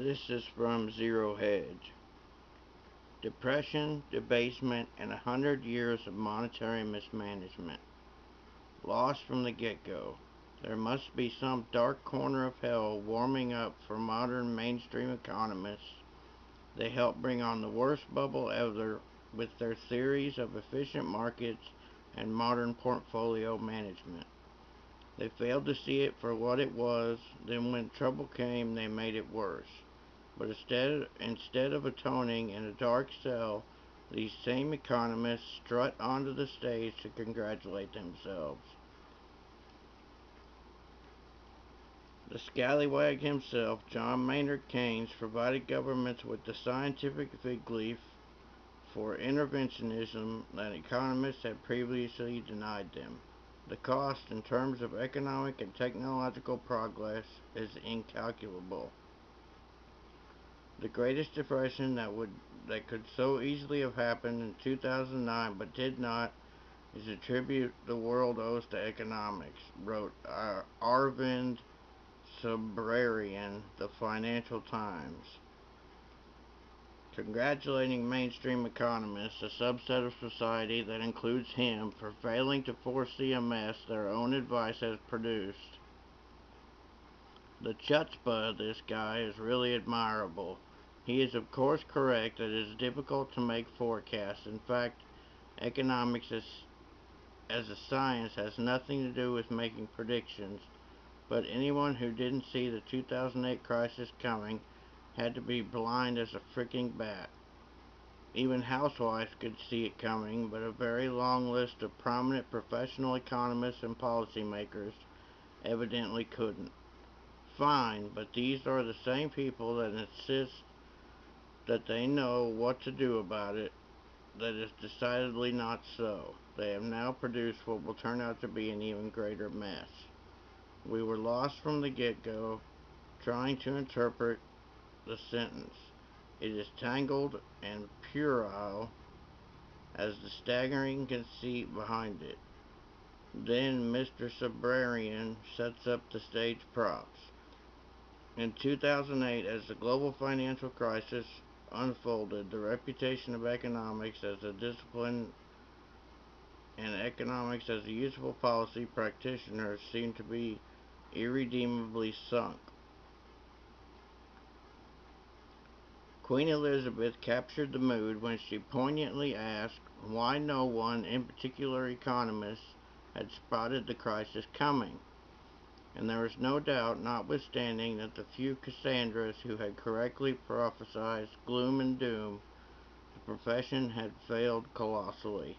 This is from Zero Hedge. Depression, debasement, and 100 years of monetary mismanagement. Lost from the get-go. There must be some dark corner of hell warming up for modern mainstream economists. They help bring on the worst bubble ever with their theories of efficient markets and modern portfolio management. They failed to see it for what it was, then when trouble came, they made it worse. But instead of atoning in a dark cell, these same economists strut onto the stage to congratulate themselves. The scallywag himself, John Maynard Keynes, provided governments with the scientific fig leaf for interventionism that economists had previously denied them. The cost in terms of economic and technological progress is incalculable. The Greatest Depression that could so easily have happened in 2009 but did not is a tribute the world owes to economics, wrote Arvind Subramanian, the Financial Times, congratulating mainstream economists, a subset of society that includes him, for failing to foresee a mess their own advice has produced. The chutzpah of this guy is really admirable. He is of course correct that it is difficult to make forecasts. In fact, economics as a science has nothing to do with making predictions, but anyone who didn't see the 2008 crisis coming had to be blind as a freaking bat. Even housewives could see it coming, but a very long list of prominent professional economists and policymakers evidently couldn't. Fine, but these are the same people that insist that they know what to do about it. That is decidedly not so. They have now produced what will turn out to be an even greater mess. We were lost from the get-go, trying to interpret the sentence. It is tangled and puerile as the staggering conceit behind it. Then Mr. Subramanian sets up the stage props. In 2008, as the global financial crisis unfolded, the reputation of economics as a discipline and economics as a useful policy practitioner seemed to be irredeemably sunk. Queen Elizabeth captured the mood when she poignantly asked why no one, in particular economists, had spotted the crisis coming. And there was no doubt, notwithstanding that the few Cassandras who had correctly prophesied gloom and doom, the profession had failed colossally.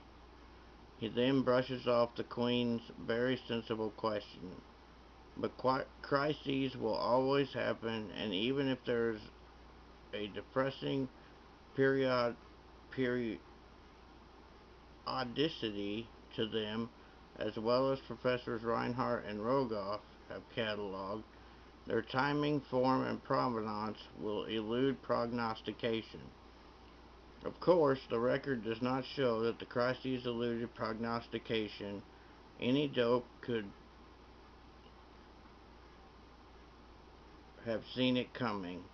He then brushes off the Queen's very sensible question. But crises will always happen, and even if there's a depressing period, periodicity to them, as well as Professors Reinhardt and Rogoff have catalogued, their timing, form, and provenance will elude prognostication. Of course, the record does not show that the crises eluded prognostication. Any dope could have seen it coming.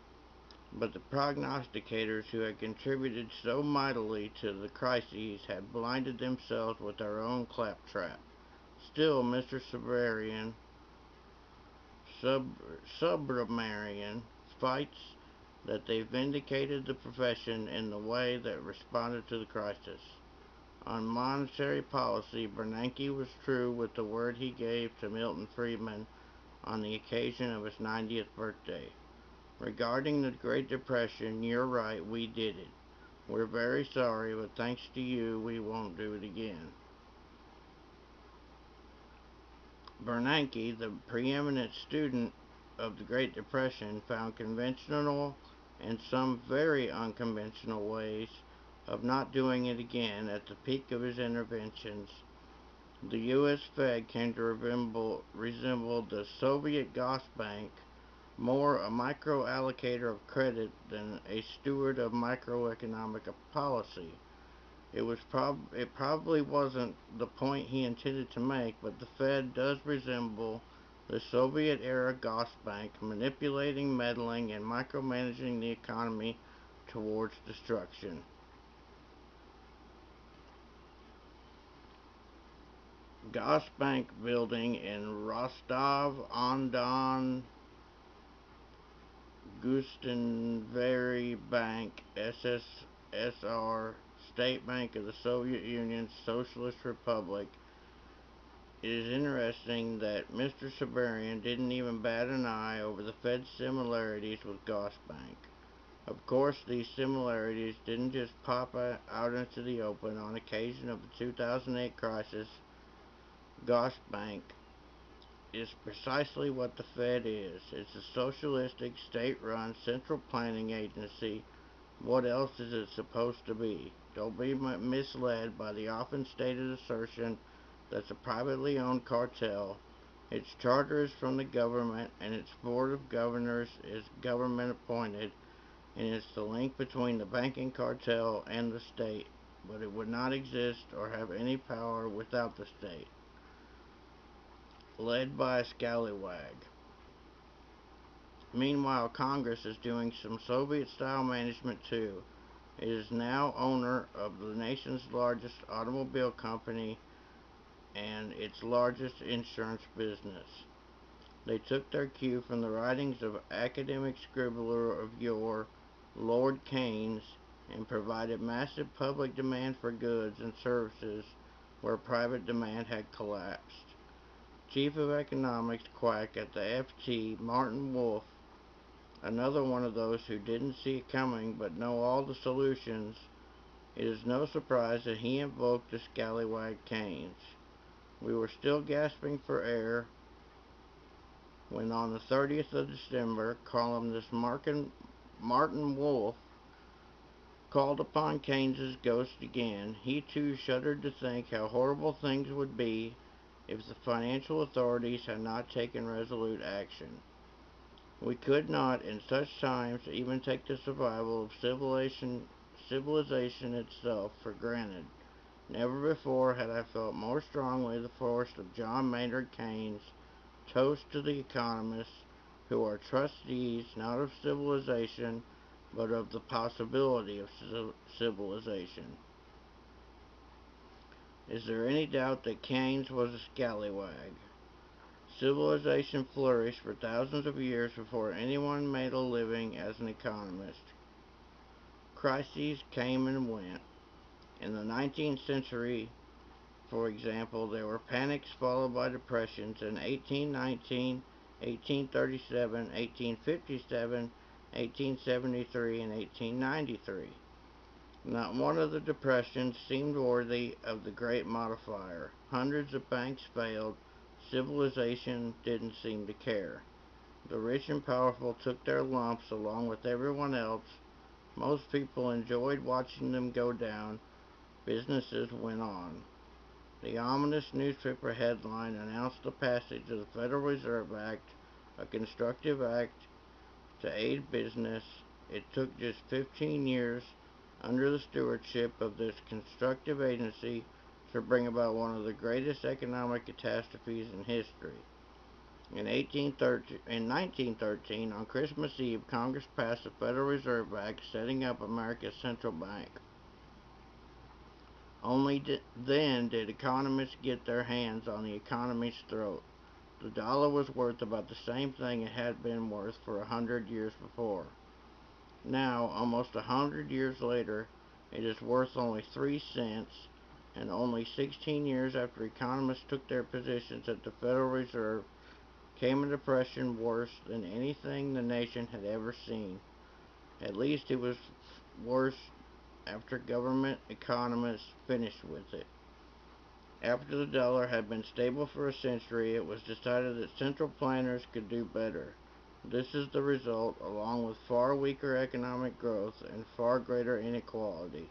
But the prognosticators who had contributed so mightily to the crises had blinded themselves with their own claptrap. Still, Mr. Subramanian fights that they vindicated the profession in the way that responded to the crisis. On monetary policy, Bernanke was true with the word he gave to Milton Friedman on the occasion of his 90th birthday. Regarding the Great Depression, you're right, we did it. We're very sorry, but thanks to you, we won't do it again. Bernanke, the preeminent student of the Great Depression, found conventional and some very unconventional ways of not doing it again at the peak of his interventions. The U.S. Fed came to resemble the Soviet Gosbank, more a micro-allocator of credit than a steward of microeconomic policy. It probably wasn't the point he intended to make, but the Fed does resemble the Soviet-era Gosbank, manipulating, meddling, and micromanaging the economy towards destruction. Gosbank building in Rostov-on-Don, Gustenvery Bank, SSSR, State Bank of the Soviet Union Socialist Republic. It is interesting that Mr. Siberian didn't even bat an eye over the Fed's similarities with Gosbank. Of course, these similarities didn't just pop out into the open on occasion of the 2008 crisis. Gosbank is precisely what the Fed is. It's a socialistic, state-run central planning agency. What else is it supposed to be? Don't be misled by the often stated assertion that it's a privately owned cartel. Its charter is from the government, and its board of governors is government appointed, and it's the link between the banking cartel and the state. But it would not exist or have any power without the state. Led by a scallywag. Meanwhile, Congress is doing some Soviet-style management too. It is now owner of the nation's largest automobile company and its largest insurance business. They took their cue from the writings of academic scribbler of yore, Lord Keynes, and provided massive public demand for goods and services where private demand had collapsed. Chief of Economics quack at the FT, Martin Wolf, another one of those who didn't see it coming but know all the solutions, it is no surprise that he invoked the scallywag Keynes. We were still gasping for air when on the 30th of December, columnist Martin Wolf called upon Keynes's ghost again. He too shuddered to think how horrible things would be if the financial authorities had not taken resolute action. We could not, in such times, even take the survival of civilization itself for granted. Never before had I felt more strongly the force of John Maynard Keynes' toast to the economists, who are trustees not of civilization, but of the possibility of civilization. Is there any doubt that Keynes was a scallywag? Civilization flourished for thousands of years before anyone made a living as an economist. Crises came and went. In the 19th century, for example, there were panics followed by depressions in 1819, 1837, 1857, 1873, and 1893. Not one of the depressions seemed worthy of the great modifier. Hundreds of banks failed. Civilization didn't seem to care. The rich and powerful took their lumps along with everyone else. Most people enjoyed watching them go down. Businesses went on. The ominous newspaper headline announced the passage of the Federal Reserve Act, a constructive act to aid business. It took just 15 years under the stewardship of this constructive agency to bring about one of the greatest economic catastrophes in history. In 1913, on Christmas Eve, Congress passed the Federal Reserve Act setting up America's central bank. Only then did economists get their hands on the economy's throat. The dollar was worth about the same thing it had been worth for 100 years before. Now, almost 100 years later, it is worth only 3 cents, and only 16 years after economists took their positions at the Federal Reserve came a depression worse than anything the nation had ever seen. At least it was worse after government economists finished with it. After the dollar had been stable for a century, it was decided that central planners could do better. This is the result, along with far weaker economic growth and far greater inequality.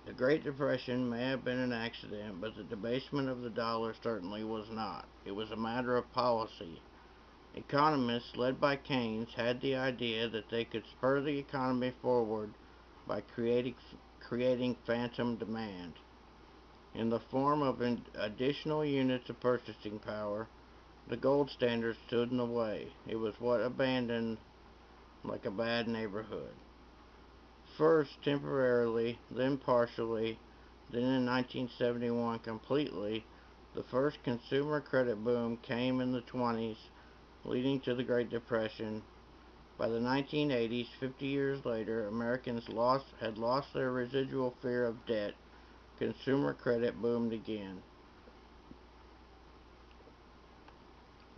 The Great Depression may have been an accident, but the debasement of the dollar certainly was not. It was a matter of policy. Economists, led by Keynes, had the idea that they could spur the economy forward by creating phantom demand. in the form of additional units of purchasing power. The gold standard stood in the way. It was what abandoned like a bad neighborhood. First temporarily, then partially, then in 1971 completely, the first consumer credit boom came in the 20s, leading to the Great Depression. By the 1980s, 50 years later, Americans had lost their residual fear of debt. Consumer credit boomed again.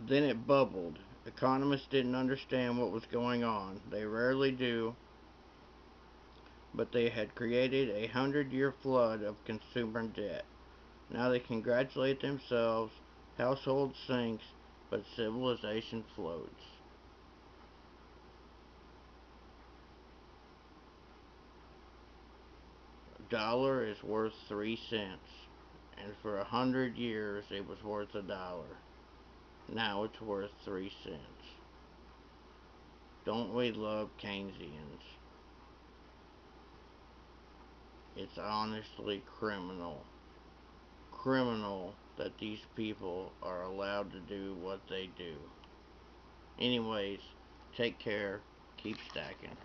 Then it bubbled. Economists didn't understand what was going on. They rarely do, but they had created a 100-year flood of consumer debt. Now they congratulate themselves. Household sinks, but civilization floats. A dollar is worth 3 cents, and for 100 years it was worth $1. Now it's worth 3 cents. Don't we love Keynesians? It's honestly criminal. Criminal that these people are allowed to do what they do. Anyways, take care. Keep stacking.